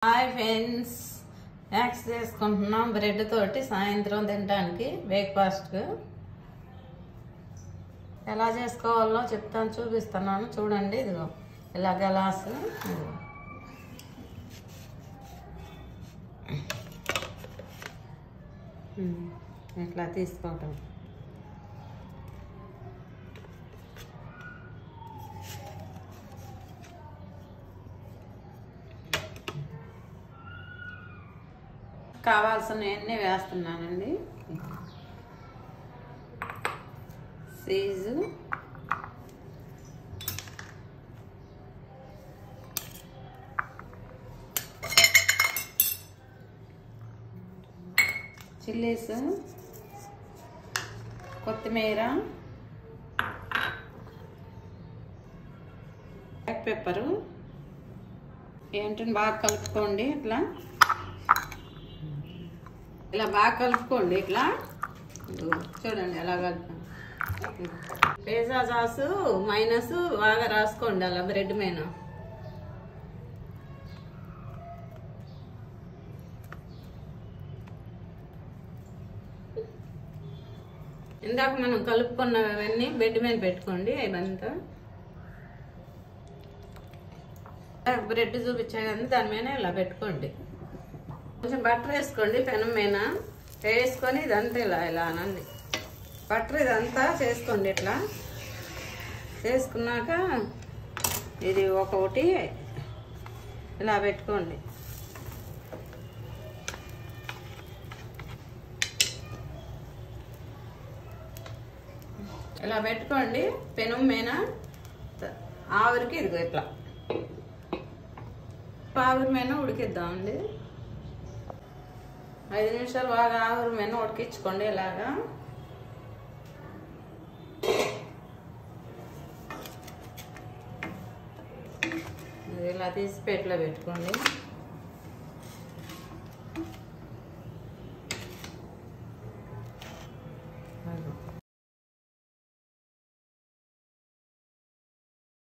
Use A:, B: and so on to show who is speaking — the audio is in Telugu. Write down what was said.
A: హాయ్ ఫ్రెండ్స్, స్నాక్స్ చేసుకుంటున్నాం బ్రెడ్ తోటి సాయంత్రం తినడానికి బ్రేక్ఫాస్ట్. ఎలా చేసుకోవాలో చెప్తాను, చూపిస్తున్నాను చూడండి. ఇదిగో ఇలా గలాసు ఇట్లా తీసుకోవటం. కావాల్సినవన్నీ వేస్తున్నానండి. చీజు, చిల్లీస్, కొత్తిమీర, బ్లాక్ పెప్పరు ఏంటని బాగా కలుపుకోండి. ఇలా బాగా కలుపుకోండి. ఇట్లా చూడండి ఎలా కలుపు. పిజ్జా సాసు మైనస్ బాగా రాసుకోండి అలా బ్రెడ్ మీద. ఇందాక మనం కలుపుకున్నవన్నీ బెడ్ మీద పెట్టుకోండి. ఇవంతా బ్రెడ్ చూపించా కదా, దాని మీద ఇలా పెట్టుకోండి. కొంచెం బటర్ వేసుకోండి పెనం మీద వేసుకొని ఇదంతా ఇలా అనండి. బటర్ ఇదంతా చేసుకోండి. ఇట్లా చేసుకున్నాక ఇది ఒకటి ఇలా పెట్టుకోండి. ఇలా పెట్టుకోండి పెనం మీద. ఆవిరికి ఇదిగో ఇట్లా ఆవిరి మీద ఉడికిద్దామండి. 5 నిమిషాలు బాగా ఆవిరి మీద ఉడికించుకోండి. ఇలాగా ఇలా తీసి పెట్లో పెట్టుకోండి.